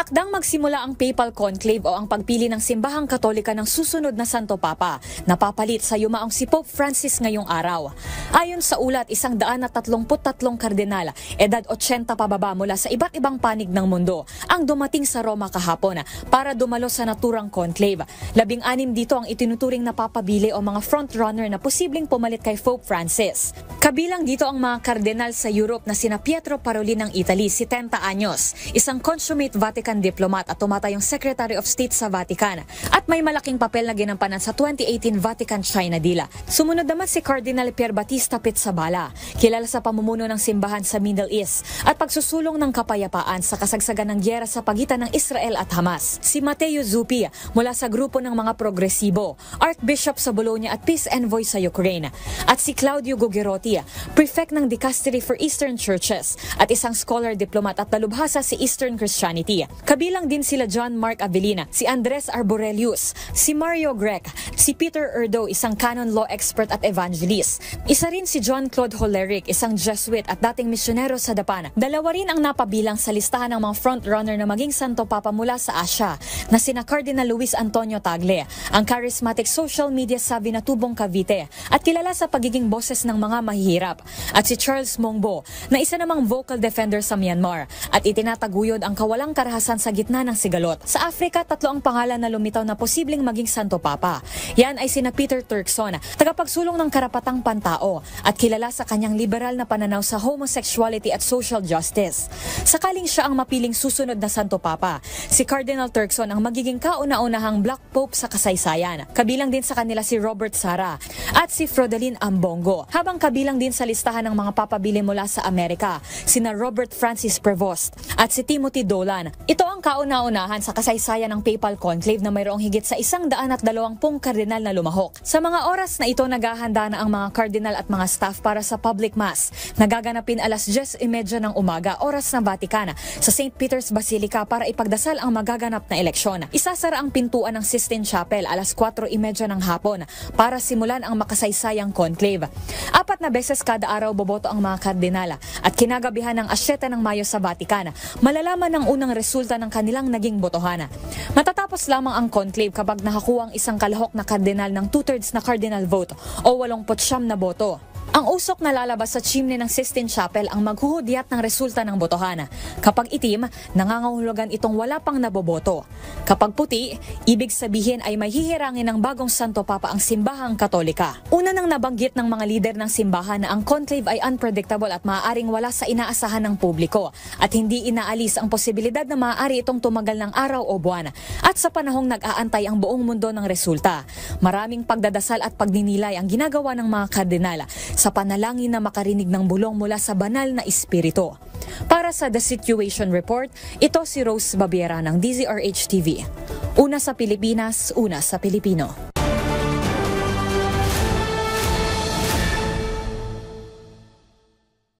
Takdang magsimula ang Papal Conclave o ang pagpili ng simbahang Katolika ng susunod na Santo Papa, napapalit sa yumaong si Pope Francis ngayong araw. Ayon sa ulat, 133 kardinal, edad 80 pababa mula sa iba't ibang panig ng mundo, ang dumating sa Roma kahapon para dumalo sa naturang conclave. 16 dito ang itinuturing na papabili o mga frontrunner na posibleng pumalit kay Pope Francis. Kabilang dito ang mga kardinal sa Europe na sina Pietro Parolin ng Italy, 70 anyos, isang consummate Vatican diplomat at tumatayong Secretary of State sa Vatican at may malaking papel na ginampanan sa 2018 Vatican-China deal. Sumunod naman si Cardinal Pier Battista Pizzaballa, kilala sa pamumuno ng simbahan sa Middle East at pagsusulong ng kapayapaan sa kasagsagan ng gyera sa pagitan ng Israel at Hamas. Si Matteo Zuppi mula sa grupo ng mga progresibo, Archbishop sa Bologna at Peace Envoy sa Ukraine. At si Claudio Gugerotti, Prefect ng Dicastery for Eastern Churches at isang scholar diplomat at dalubhasa si Eastern Christianity. Kabilang din sila John Mark Avellina, si Andres Arborelius, si Mario Grech, si Peter Erdo, isang canon law expert at evangelist. Isa rin si John Claude Holeric, isang Jesuit at dating misyonero sa Dapan. Dalawa rin ang napabilang sa listahan ng mga frontrunner na maging Santo Papa mula sa Asia, na sina Cardinal Luis Antonio Tagle, ang charismatic social media savvy na Tubong Cavite at kilala sa pagiging boses ng mga mahihirap, at si Charles Mongbo, na isa namang vocal defender sa Myanmar at itinataguyod ang kawalang karahasan sa gitna ng sigalot. Sa Africa, 3 ang pangalan na lumitaw na posibleng maging Santo Papa. Yan ay sina Peter Turkson, tagapagsulong ng karapatang pantao at kilala sa kanyang liberal na pananaw sa homosexuality at social justice. Sakaling siya ang mapiling susunod na Santo Papa, si Cardinal Turkson ang magiging kauna-unahang Black Pope sa kasaysayan. Kabilang din sa kanila si Robert Sara at si Frodeline Ambongo. Habang kabilang din sa listahan ng mga papabili mula sa Amerika, sina Robert Francis Prevost at si Timothy Dolan. Ito ang kauna-unahan sa kasaysayan ng Papal Conclave na mayroong higit sa 120 kardinal na lumahok. Sa mga oras na ito, naghahanda na ang mga kardinal at mga staff para sa public mass. Nagaganapin alas 10:30 ng umaga, oras ng Vatican, sa St. Peter's Basilica para ipagdasal ang magaganap na eleksyon. Isasara ang pintuan ng Sistine Chapel alas 4:30 ng hapon para simulan ang makasaysayang conclave. 4 na beses kada araw boboto ang mga kardinal at kinagabihan ng 7 ng Mayo sa Vatican, malalaman ang unang resulta ng kanilang naging botohan. Matatapos lamang ang conclave kapag nakakuha ang isang kalahok na kardinal ng 2/3 na cardinal vote o 89 na boto. Ang usok na lalabas sa chimney ng Sistine Chapel ang maghuhudyat ng resulta ng botohan. Kapag itim, nangangahulugan itong wala pang naboboto. Kapag puti, ibig sabihin ay may hihirangin ng bagong Santo Papa ang simbahang Katolika. Una nang nabanggit ng mga lider ng simbahan na ang conclave ay unpredictable at maaaring wala sa inaasahan ng publiko at hindi inaalis ang posibilidad na maaari itong tumagal ng araw o buwan at sa panahong nag-aantay ang buong mundo ng resulta. Maraming pagdadasal at pagninilay ang ginagawa ng mga kardinal sa panalangin na makarinig ng bulong mula sa banal na espiritu. Para sa The Situation Report, ito si Rose Babiera ng DZRH TV. Una sa Pilipinas, una sa Pilipino.